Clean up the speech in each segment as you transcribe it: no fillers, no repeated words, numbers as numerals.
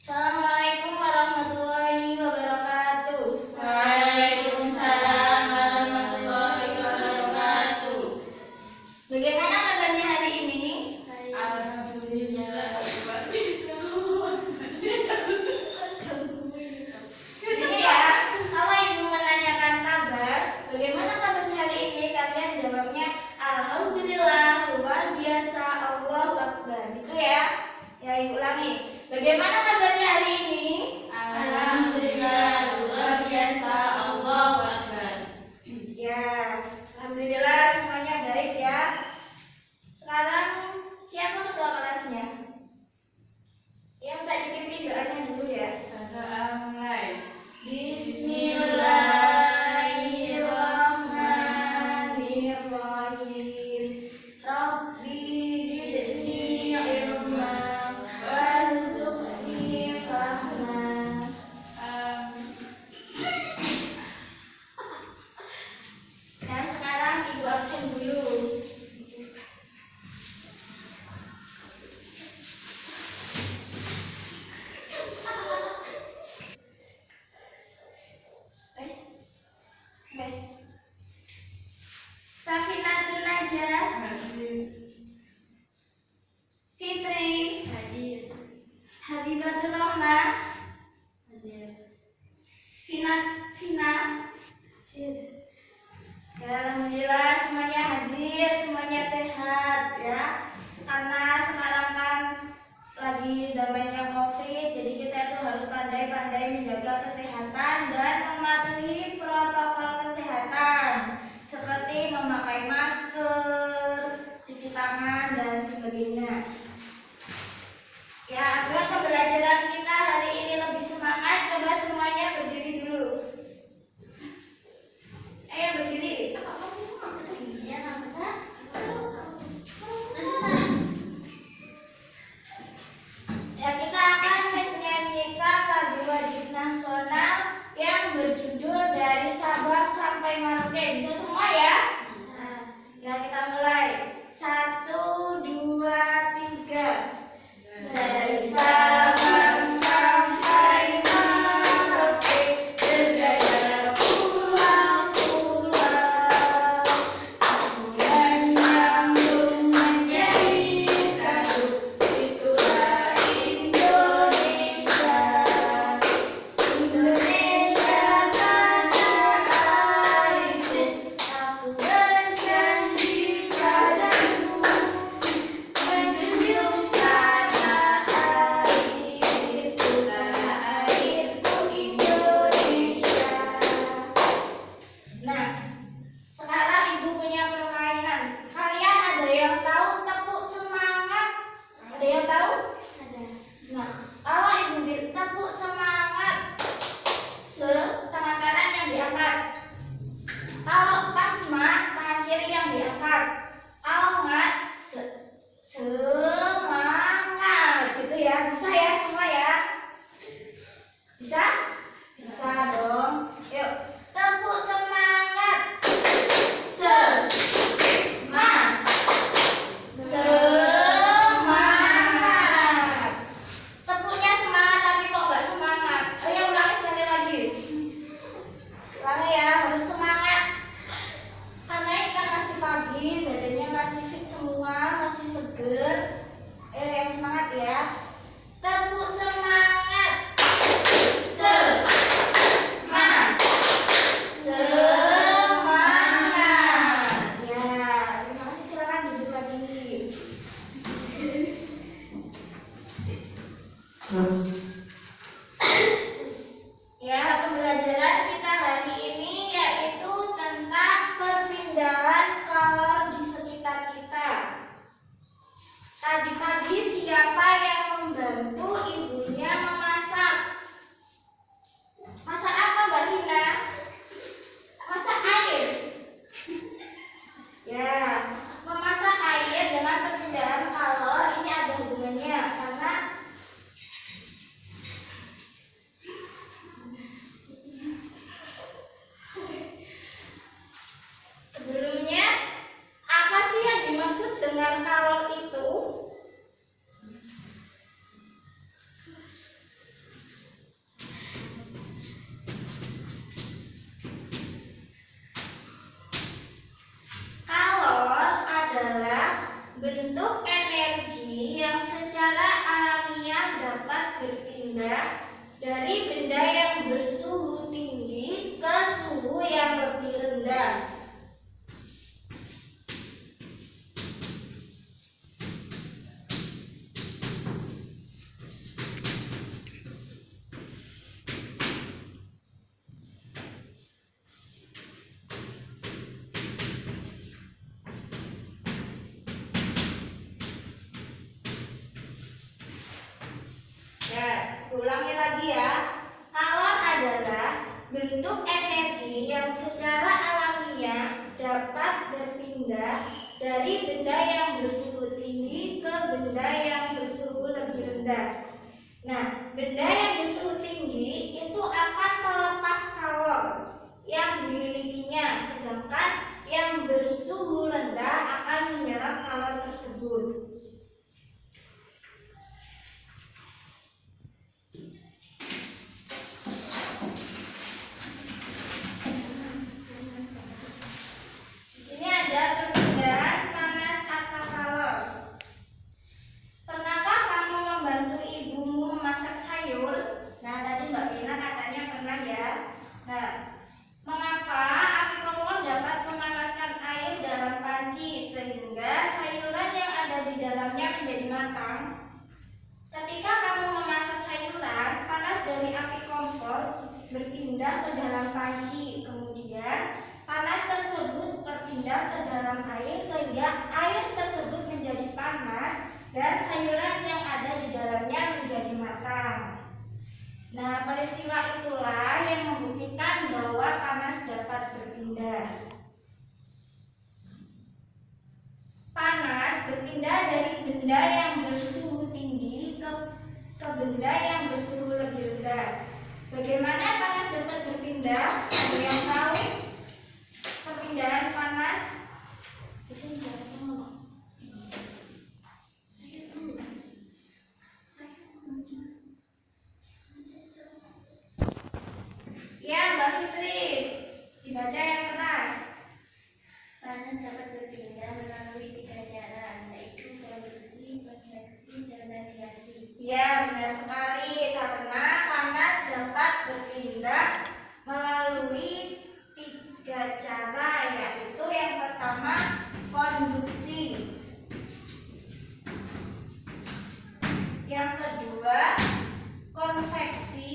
Assalamualaikum warahmatullahi wabarakatuh. Waalaikumsalam warahmatullahi wabarakatuh. Bagaimana kabarnya hari ini? Alhamdulillah. Ini ya, kalau ibu menanyakan kabar, bagaimana kabarnya hari ini? Kalian jawabnya Alhamdulillah, luar biasa, Allahu Akbar. Gitu ya. Ya, ibu ulangi. Bagaimana kabarnya hari ini? Alhamdulillah, luar biasa, Allahu Akbar. Ya, alhamdulillah semuanya baik ya. Sekarang siapa ketua kelasnya? Ya, Mbak dipimpin doanya dulu ya. Mulai. Bismillahirrahmanirrahim. Rabbi zidni ilma warzuqni fahma. Nah, sekarang ibu absen dulu. Guys. Safinatun Najah, Fitri, Hadir. Habibatul Rahma, Hadir. Fina. Ya, alhamdulillah semuanya hadir, semuanya sehat ya. Karena sekarang kan lagi zamannya COVID, jadi kita itu harus pandai-pandai menjaga kesehatan dan mematuhi protokol kesehatan seperti memakai masker, cuci tangan dan sebagainya. Ya, agar pembelajaran kita hari ini lebih semangat, coba semuanya berdiri dulu. Ayo berdiri. Iya, ya, kita akan menyanyikan lagu wajib nasional yang berjudul Dari Sabang Sampai Merauke. Bisa semua ya? Ya, kita mulai. 1, 2, 3. Dari Sabang sampai Merauke, berjajar pulau-pulau, yang nyambung menjadi satu, itulah Indonesia. Indonesia tanah airku, aku berjanji padamu, menjunjung tanah airku Indonesia. Nah, sekarang ibu punya permainan. Kalian ada yang tahu tepuk semangat? Ada yang tahu? Ada. Nah, kalau ibu bilang tepuk semangat, tangan kanan yang diangkat. Kalau pasma, tangan kiri yang diangkat. Kalau nggak, semangat gitu ya. Bisa ya semua ya? Bisa? Bisa dong. Yuk, tepuk semangat. Semangat. Semangat. Tepuknya semangat tapi kok nggak semangat? Ayo ulangi sekali lagi. Ulangi ya, harus semangat. Karena ini kan masih pagi, badannya masih fit semua, masih seger. Ayo yang semangat ya. Tepuk semangat. Semangat. Semangat. Ya, terima kasih, silakan duduk lagi. Ya, pembelajaran kita hari ini yaitu tentang perpindahan kalor di sekitar kita. Tadi pagi siapa yang membantu ibunya memasak? Masak apa, Mbak Hina? Masak air. Ya, memasak air dengan perpindahan kalor ini ada hubungannya karena sebelumnya apa sih yang dimaksud dengan kalor itu? energi yang secara alamiah dapat berpindah dari benda yang bersuhu tinggi ke suhu yang lebih rendah. Ulangi lagi ya. Kalor adalah bentuk energi yang secara alamiah dapat berpindah dari benda yang bersuhu tinggi ke benda yang bersuhu lebih rendah. Nah, benda yang bersuhu tinggi itu akan melepas kalor yang dimilikinya, sedangkan yang bersuhu rendah akan menyerap kalor tersebut. Mengapa api kompor dapat memanaskan air dalam panci sehingga sayuran yang ada di dalamnya menjadi matang? Ketika kamu memasak sayuran, panas dari api kompor berpindah ke dalam panci. Kemudian panas tersebut berpindah ke dalam air sehingga air tersebut menjadi panas dan sayuran yang ada di dalamnya menjadi matang. Nah, peristiwa itulah yang membuktikan bahwa panas dapat berpindah. Panas berpindah dari benda yang bersuhu tinggi ke benda yang bersuhu lebih rendah. Bagaimana panas dapat berpindah? Ada yang tahu perpindahan panas? Ya, Mbak Fitri, dibaca yang keras. Panas dapat berpindah melalui 3 cara, yaitu konduksi, konveksi, dan radiasi. Ya, benar sekali, karena panas dapat berpindah melalui 3 cara, yaitu yang pertama konduksi, yang kedua konveksi,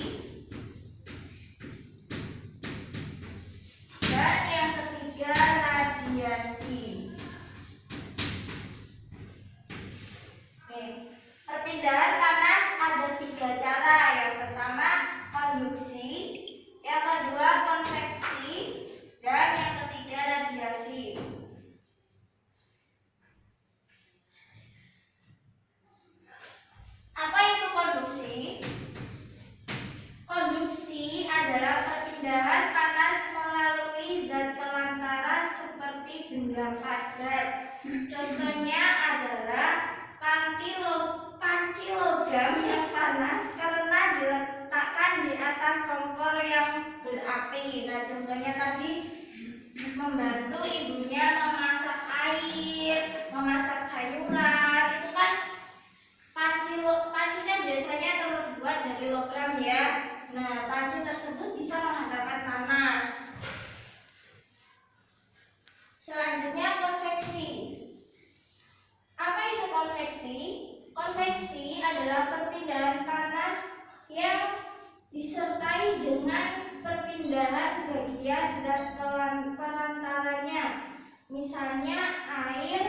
dan yang ketiga radiasi. Perpindahan panas ada 3 cara. Yang pertama konduksi, yang kedua konveksi, dan yang ketiga radiasi. Apa itu konduksi? Konduksi adalah perpindahan panas melalui zat pelantara seperti benda padat. Contohnya adalah panci logam yang panas karena diletakkan di atas kompor yang berapi. Nah, contohnya tadi membantu ibunya memasak air, memasak sayuran. Itu kan pancinya biasanya terbuat dari logam ya. Nah, panci tersebut bisa menghantarkan panas. Selanjutnya konveksi. Apa itu konveksi? Konveksi adalah perpindahan panas yang disertai dengan perpindahan bagian zat pelantaranya. Misalnya air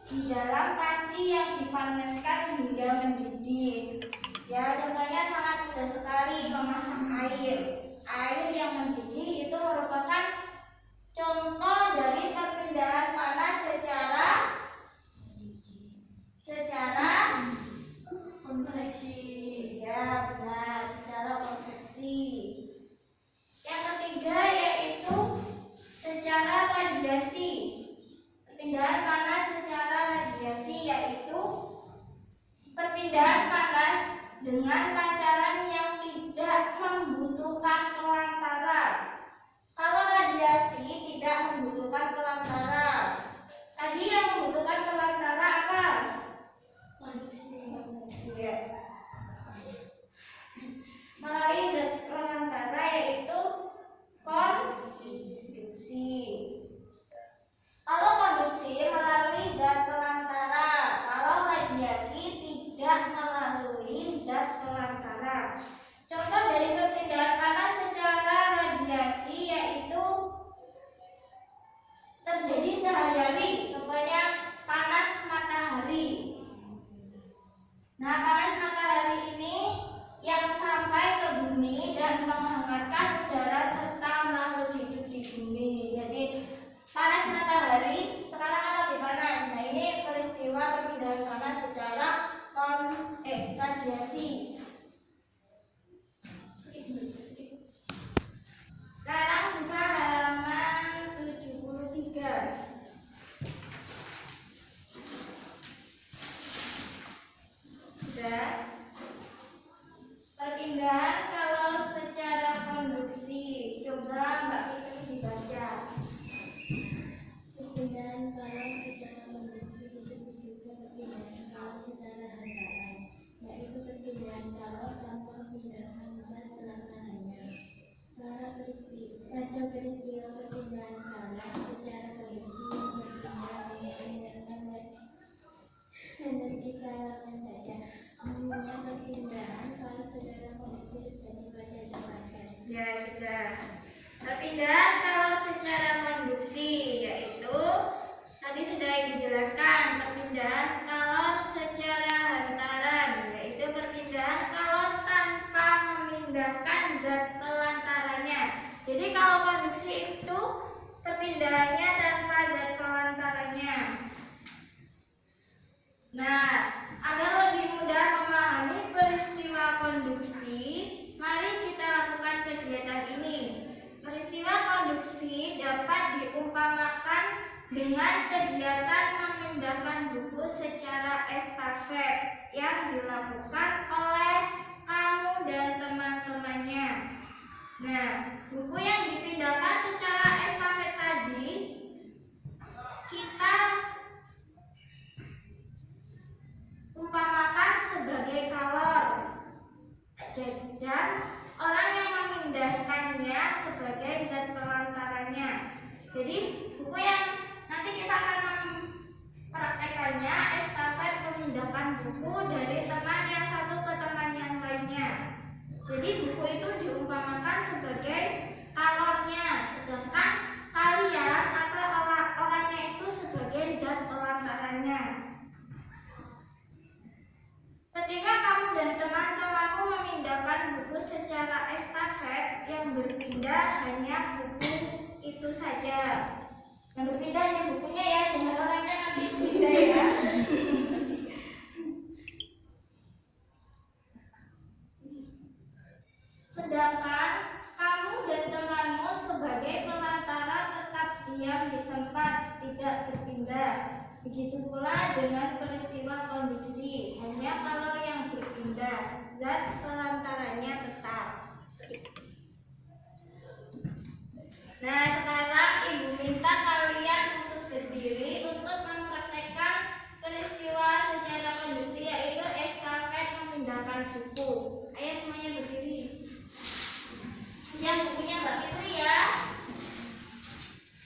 di dalam panci yang dipanaskan hingga mendidih. Ya, contohnya sangat mudah sekali, memasak air. Air yang mendidih itu merupakan contoh dari perpindahan panas secara konveksi. Ya, benar, secara konveksi. Yang ketiga yaitu secara radiasi. Perpindahan panas secara radiasi yaitu perpindahan panas dengan pancaran yang tidak membutuhkan pelantara. Kalau radiasi tidak membutuhkan pelantara. Tadi yang membutuhkan pelantara apa? radiasi tidak melalui zat pelantara. Contoh dari perpindahan panas secara radiasi yaitu terjadi sehari-hari, contohnya panas matahari. Nah, panas matahari ini yang sampai ke bumi dan menghangatkan udara serta makhluk hidup di bumi. Jadi panas matahari sekarang kan lagi panas. Nah, ini peristiwa perpindahan panas secara radiasi. Sekarang buka halaman 73. Sudah. Perpindahan kalau secara konduksi. Coba Mbak Fitri dibaca. Perpindahan kalau secara konduksi disebut juga perpindahan kalau secara hantaran, yaitu perpindahan kalau tanpa pemindahan zat pelantaranya. Pada peristiwa perpindahan kalau secara konduksi yang berpindah memindahkan energi kalornya saja. Umumnya perpindahan kalau secara konduksi terjadi pada jumlah. Ya, sudah. Perpindahan kalau secara konduksi yaitu tadi sudah dijelaskan. Perpindahan kalau secara hantaran yaitu perpindahan kalau tanpa memindahkan zat pelantaranya. Jadi kalau konduksi itu perpindahannya tanpa zat pelantaranya. Nah, agar lebih mudah memahami peristiwa konduksi, mari kita lakukan kegiatan ini. Peristiwa konduksi dapat diumpamakan dengan kegiatan memindahkan buku secara estafet yang dilakukan oleh kamu dan teman-temannya. Nah, buku yang dipindahkan secara estafet tadi kita umpamakan sebagai kalor, dan orang yang memindahkannya sebagai zat pelantaranya. Jadi buku yang nanti kita akan mempraktekannya estafet memindahkan buku dari teman yang satu ke teman yang lainnya. Jadi buku itu diumpamakan sebagai kalornya, sedangkan kalian atau orangnya itu sebagai zat pelantaranya. Ketika kamu dan teman-temanmu memindahkan buku secara estafet, yang berpindah hanya buku itu saja. Yang berpindah hanya bukunya ya, jangan orangnya nanti pindah ya. Sedangkan kamu dan temanmu sebagai pelantara tetap diam di tempat, tidak berpindah. Begitu pula dengan peristiwa konduksi, hanya kalor yang berpindah, zat pelantaranya tetap. Nah, sekarang Ibu minta kalian untuk berdiri untuk mempraktekkan peristiwa secara konduksi, yaitu estafet memindahkan buku. Ayo semuanya berdiri. Yang bukunya Mbak Fitri ya.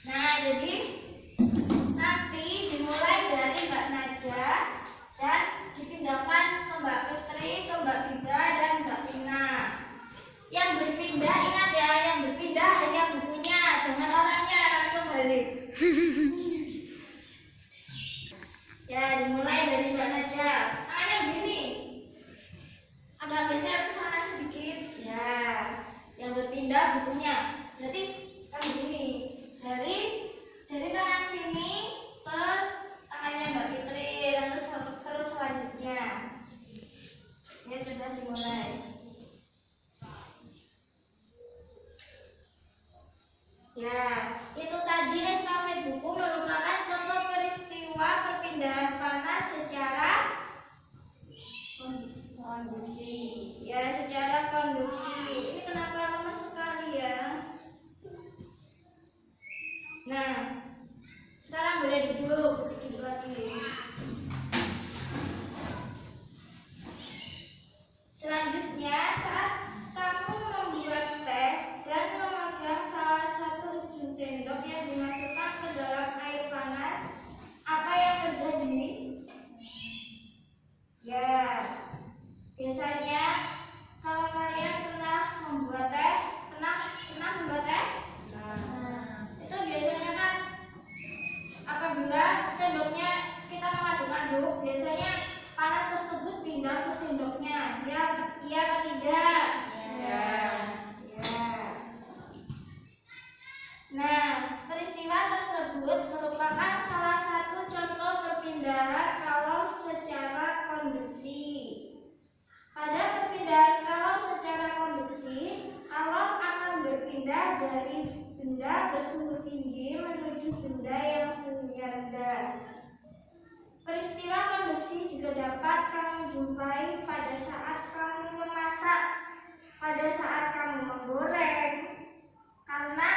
Nah, jadi nanti dimulai dari Mbak Najwa dan dipindahkan ke Mbak Fitri, ke Mbak Vida dan Mbak Ina. Yang berpindah, ingat ya, yang berpindah hanya bukunya, jangan orangnya, nanti kembali. Ya, dimulai dari Mbak Najwa. Tangannya begini, agak geser ke sana sedikit. Ya, yang berpindah bukunya. Berarti kan begini, dari tangan sini ke tangannya Mbak Fitri, lalu terus selanjutnya. Ya, sudah dimulai. Ya, itu tadi estafet buku merupakan contoh peristiwa perpindahan panas secara konduksi. Ya, secara konduksi. Ini kenapa lemas sekali ya? Nah, sekarang boleh duduk lagi. Selanjutnya, saat kamu membuat teh dan memegang salah satu ujung sendok yang dimasukkan ke dalam air panas, apa yang terjadi? sendoknya? Ya, iya atau tidak? Ya. Ya. Nah, peristiwa tersebut merupakan salah satu contoh perpindahan kalau secara konduksi. Pada perpindahan kalau secara konduksi, kalor akan berpindah dari benda bersuhu tinggi menuju benda yang suhunya rendah. Peristiwa konduksi juga dapat kamu jumpai pada saat kamu memasak, pada saat kamu menggoreng, karena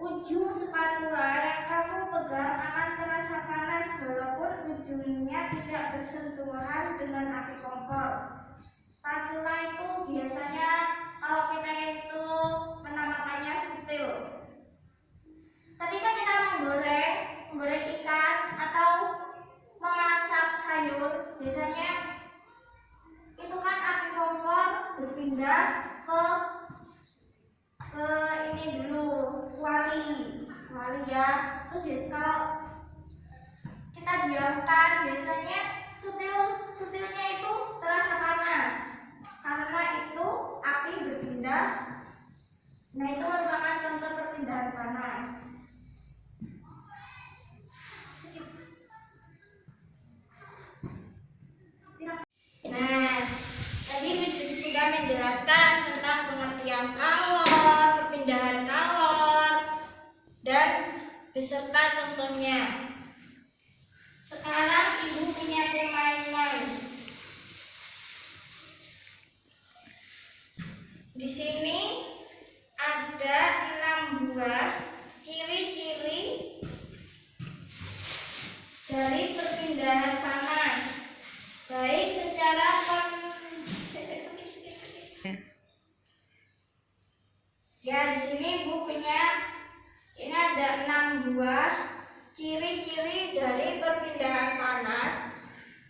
ujung spatula yang kamu pegang akan terasa panas walaupun ujungnya tidak bersentuhan dengan api kompor. Spatula itu biasanya kalau kita itu menamakannya sutil. Ketika kita menggoreng ikan atau memasak sayur, biasanya itu kan api kompor berpindah ke ini dulu kuali ya. Terus kalau kita diamkan, biasanya sutilnya itu terasa panas karena itu api berpindah. Nah, itu merupakan contoh perpindahan panas. Nah, tadi sudah menjelaskan tentang pengertian kalor, perpindahan kalor, dan beserta contohnya. Sekarang ibu punya permainan. Di sini ada 6 buah ciri-ciri dari perpindahan panas, baik secara Ya, di sini Bu punya ini ada 6 buah ciri-ciri dari perpindahan panas,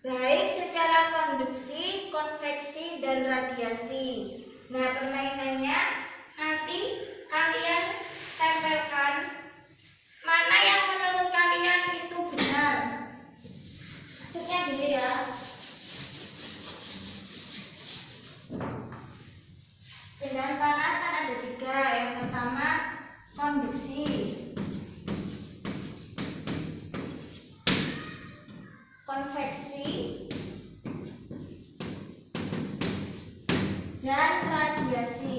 baik secara konduksi, konveksi, dan radiasi. Nah, permainannya nanti kalian tempelkan mana yang menurut kalian itu benar. Maksudnya gini ya. Perpindahan panas kan ada 3. Yang pertama konduksi, konveksi, dan radiasi.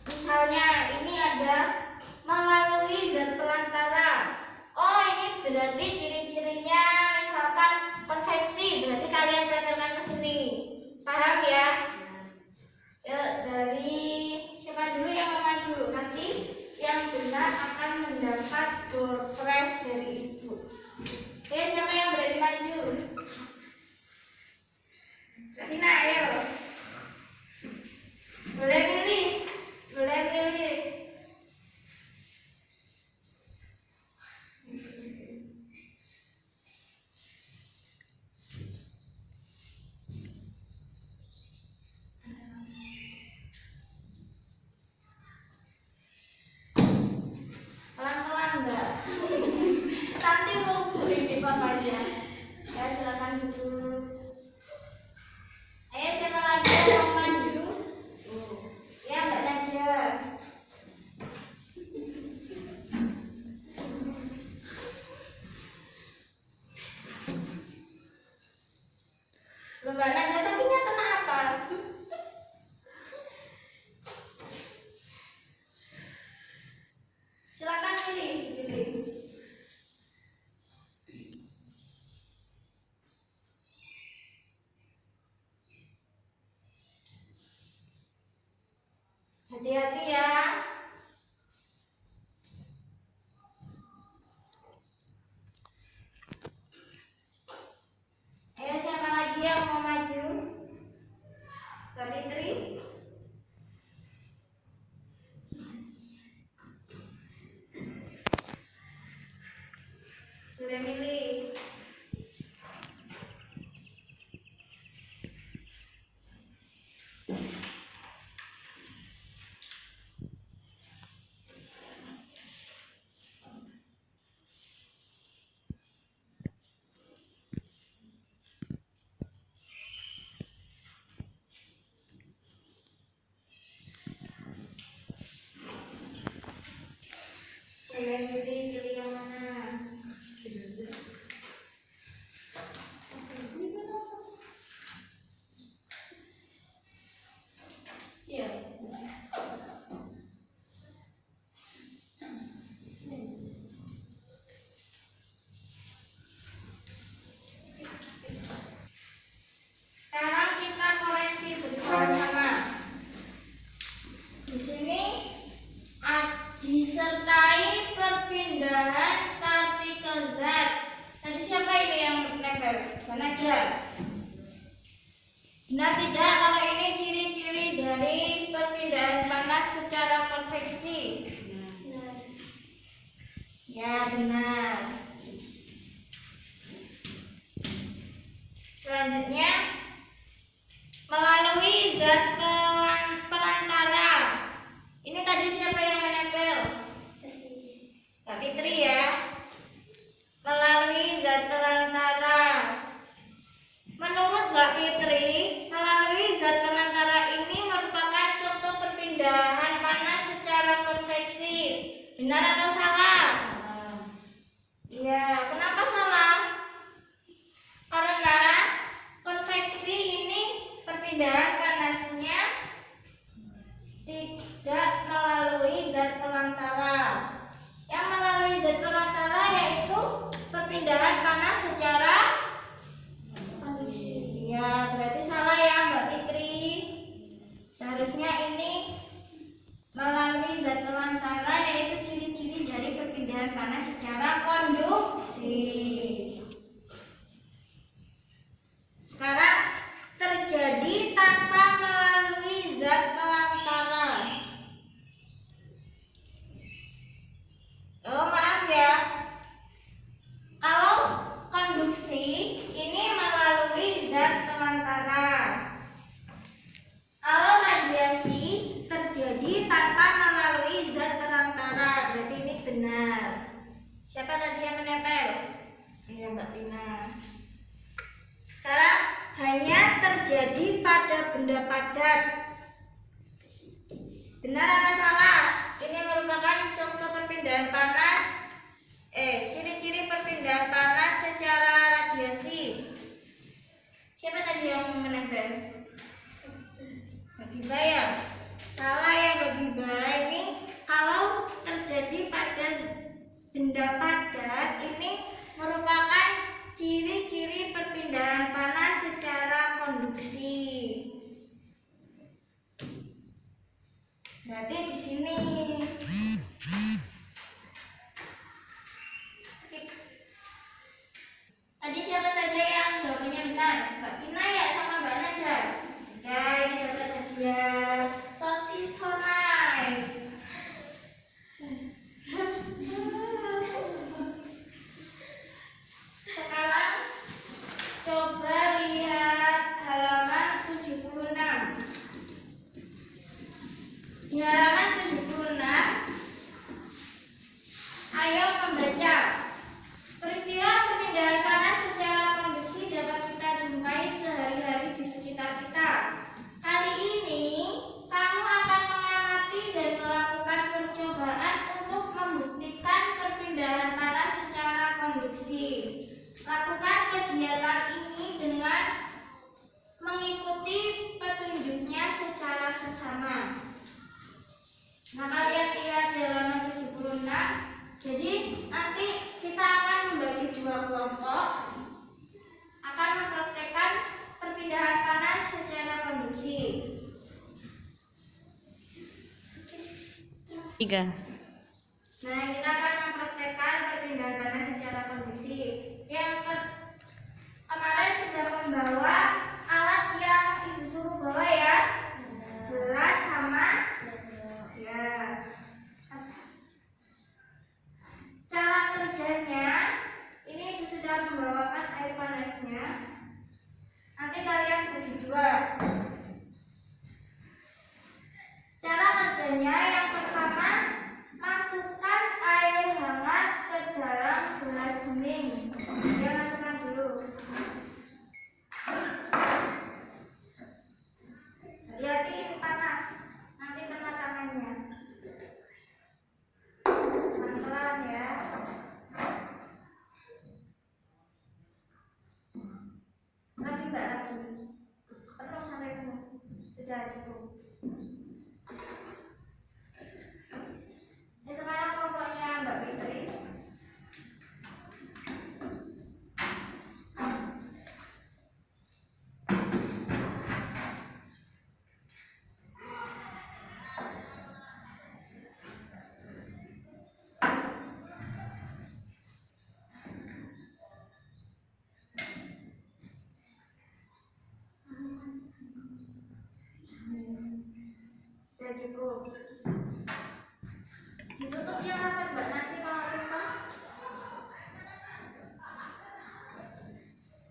Misalnya ini ada melalui zat perantara. Oh, ini berarti ciri-cirinya misalkan konveksi, berarti kalian tempelkan ke sini. Paham ya? Dari siapa dulu yang mau maju? Nanti yang benar akan mendapat door prize dari ibu. Oke, siapa yang berani maju? Rina, ayo. Boleh pilih. Pelan-pelan enggak? Nanti lumpuh ini papanya. Ya, silakan duduk. Ayo, siapa lagi yang mau maju? Ya, Mbak Najwa. Mbak Najwa, tapi kenapa? Silakan pilih. Hati-hati ya. Ayo, siapa lagi yang mau maju? Mbak Fitri. Sudah milih. pilih yang mana? Iya. Sekarang kita koreksi bersama-sama. Di sini disertai perpindahan partikel zat. Tadi siapa ini yang nempel? Mana aja? Benar tidak kalau ini ciri-ciri dari perpindahan panas secara konveksi? Ya, benar. Selanjutnya, melalui zat pelantara. Ini tadi siapa yang menempel? Mbak Fitri ya. Melalui zat pelantara. Menurut Mbak Fitri, melalui zat pelantara ini merupakan contoh perpindahan panas secara konveksi. Benar atau salah? Ya, kenapa salah? Karena konveksi ini perpindahan panasnya tidak melalui zat pelantara. Yang melalui zat pelantara yaitu perpindahan panas secara konveksi. Ya, berarti salah ya Mbak Fitri. Seharusnya ini melalui zat pelantara yaitu ciri-ciri dari perpindahan panas secara konduksi. Sekarang terjadi tanpa melalui zat pelantara. Oh maaf ya, kalau konduksi ini melalui zat pelantara. Kalau radiasi terjadi tanpa melalui zat pelantara, berarti ini benar. Siapa tadi yang menempel? Iya Mbak Tina. Sekarang hanya terjadi pada benda padat. Benar apa salah? Ini merupakan contoh perpindahan panas. Ciri-ciri perpindahan panas secara radiasi. Siapa tadi yang menempel? Mbak Biba ya? Salah ya Mbak Biba. Ini kalau terjadi pada benda padat, ini merupakan ciri-ciri perpindahan panas secara konduksi. Berarti di sini. Skip. Tadi siapa saja yang jawabannya benar? Mbak Tina ya sama Mbak Naja? Ya, ini dapat hadiah sosis so nice. Sekarang coba lihat halaman 76. Di halaman 76, ayo membaca. Peristiwa perpindahan panas secara konduksi dapat kita jumpai sehari-hari di sekitar kita. Kali ini, kamu akan mengamati dan melakukan percobaan untuk membuktikan perpindahan panas secara konduksi. Lakukan kegiatan ini dengan mengikuti petunjuknya secara seksama. Maka lihat di halaman 76. Jadi nanti kita akan membagi dua kelompok, akan mempraktekkan perpindahan panas secara konduksi. 3. Nah, kita akan mempraktekkan perpindahan panas secara konduksi. Yang kemarin sudah membawa alat yang ibu suruh bawa ya, gelas sama ya. Cara kerjanya, ini ibu sudah membawakan air panasnya. Nanti kalian bagi dua. Cara kerjanya yang pertama, masukkan air hangat ke dalam gelas bening. Ya, masukkan dulu. Hati-hati ini panas, nanti kena tangannya. Masalah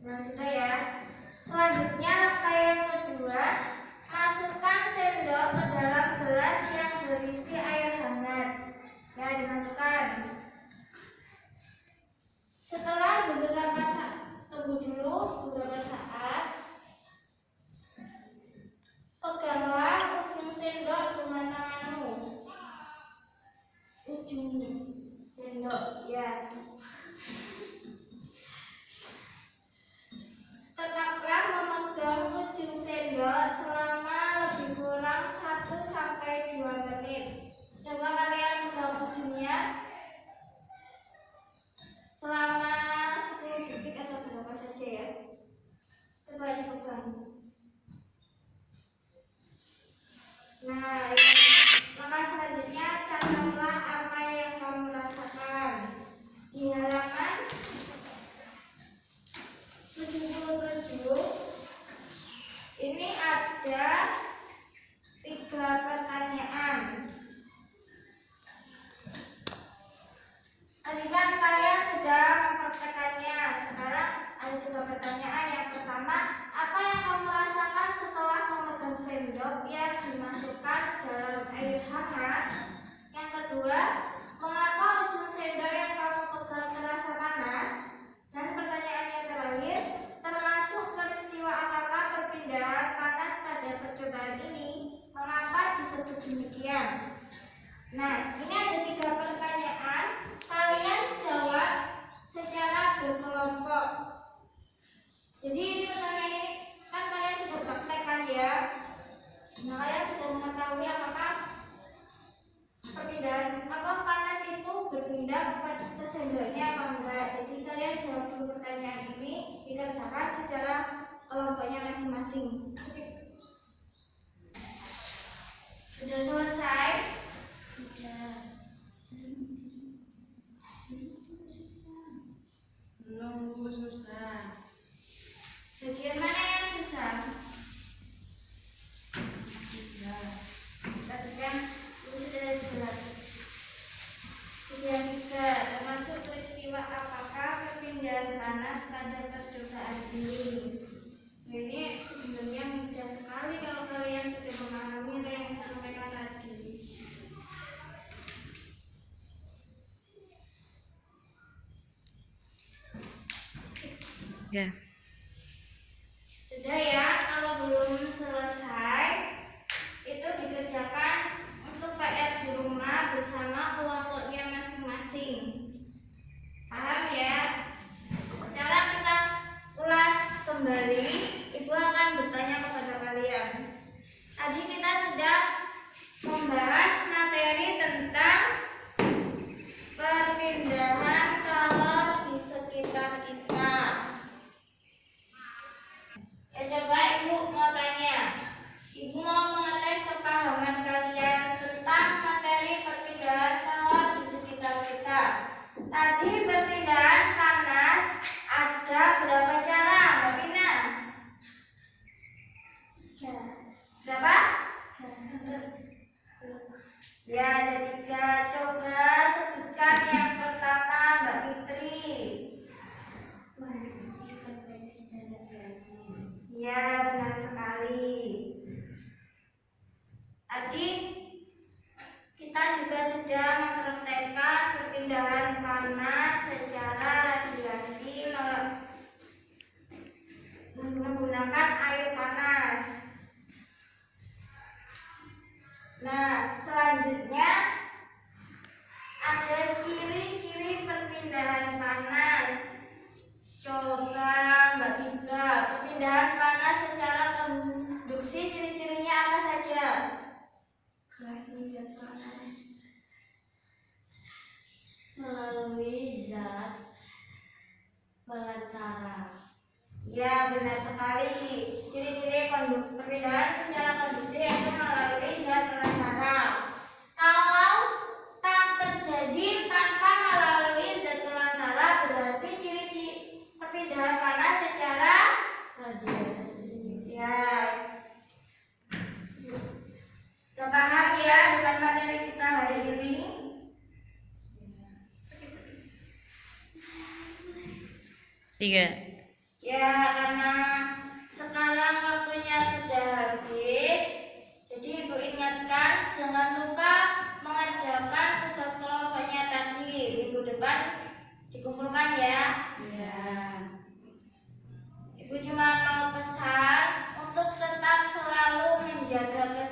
Nah, sudah ya. Selanjutnya langkah yang kedua, masukkan sendok ke dalam gelas yang berisi air hangat. Ya, dimasukkan. Setelah beberapa saat, tunggu dulu beberapa saat, peganglah ujung sendok dengan tanganmu. Ujung sendok, ya. Tetaplah memegang ujung sendok selama lebih kurang 1-2 menit. Coba kalian pegang ujungnya selama 10 detik atau berapa saja ya. Coba dipegang. Nah, langkah selanjutnya catatlah apa yang kamu rasakan. Di halaman 77 ini ada 3 pertanyaan. Tadi kan kalian sudah mempraktekannya. Sekarang ada 3 pertanyaan. Yang pertama, apa yang kamu rasakan setelah memegang sendok yang dimasukkan dalam air hangat? Yang kedua, mengapa ujung sendok yang kamu pegang terasa panas? Dan pertanyaan yang terakhir, termasuk peristiwa apakah perpindahan panas pada percobaan ini? Mengapa disebut demikian? Nah, ini ada 3 pertanyaan. Kalian jawab secara berkelompok. Jadi ini pertanyaan ini kan kalian sudah praktekkan ya. Nah, kalian sudah mengetahui apakah perpindahan panas itu berpindah ke sendoknya apa enggak. Jadi kalian jawab dulu pertanyaan ini, dikerjakan secara kelompoknya masing-masing. Sudah selesai? Sudah. Belum, susah. Bagian mana yang susah? Sudah. Tadi kan sudah jelas. Yang 3, termasuk peristiwa apakah perpindahan panas pada percobaan ini? Ini sebenarnya mudah sekali kalau kalian sudah memahami apa yang saya sampaikan tadi. Ya. Sudah ya, kalau belum selesai itu dikerjakan untuk PR di rumah bersama kelompoknya masing-masing. Paham ya? Sekarang kita ulas kembali. Ibu akan bertanya kepada kalian. Tadi kita sudah membahas materi tentang perpindahan kalor di sekitar kita. Ya, coba ibu mau tanya. Ibu mau mengetes kepahaman kalian tentang materi perpindahan kalor di sekitar kita. Tadi perpindahan panas ada berapa cara, Mbak Vina? Berapa? Ya, ada 3. Coba sebutkan yang pertama, Mbak Fitri. Ya, benar sekali. Tadi kita juga sudah mempraktekkan perpindahan panas secara radiasi menggunakan air panas. Nah, selanjutnya ada ciri-ciri perpindahan panas. Coba Mbak Ika, perpindahan panas secara konduksi ciri-cirinya apa saja? Zat panas melalui zat pelantara. Ya, benar sekali. Ciri-ciri perpindahan secara konduksi yaitu melalui zat pelantara. Kalau terjadi tanpa melalui zat pelantara, berarti ciri-ciri perpindahan panas secara radiasi. Ya, sudah paham ya dengan materi kita hari ini? 3. Ya, karena sekarang waktunya sudah habis, jadi Ibu ingatkan jangan lupa mengerjakan tugas kelompoknya tadi. Minggu depan dikumpulkan ya. Ya. Ibu cuma mau pesan untuk tetap selalu menjaga kesehatan